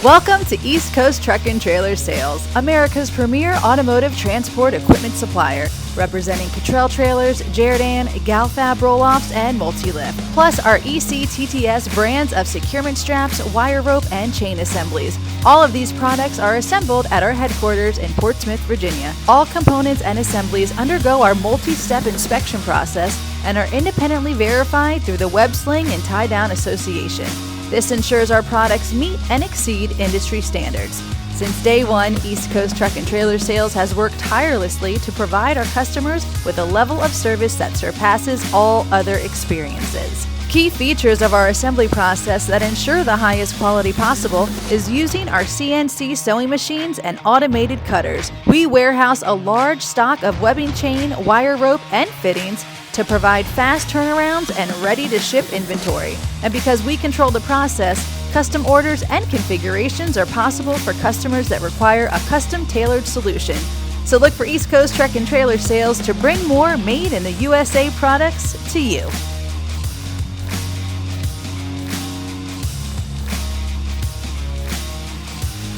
Welcome to East Coast Truck and Trailer Sales, America's premier automotive transport equipment supplier, representing Cottrell trailers, jerr-dan, Galfab roll-offs, and multi-lift, plus our ECTTS brands of securement straps, wire rope, and chain assemblies. All of these products are assembled at our headquarters in Portsmouth, Virginia. All components and assemblies undergo our multi-step inspection process and are independently verified through the Web Sling and Tie Down Association. This ensures our products meet and exceed industry standards. Since day one, East Coast Truck and Trailer Sales has worked tirelessly to provide our customers with a level of service that surpasses all other experiences. Key features of our assembly process that ensure the highest quality possible is using our CNC sewing machines and automated cutters. We warehouse a large stock of webbing chain, wire rope, and fittings to provide fast turnarounds and ready-to-ship inventory. And because we control the process, custom orders and configurations are possible for customers that require a custom-tailored solution. So look for East Coast Truck and Trailer Sales to bring more made in the USA products to you.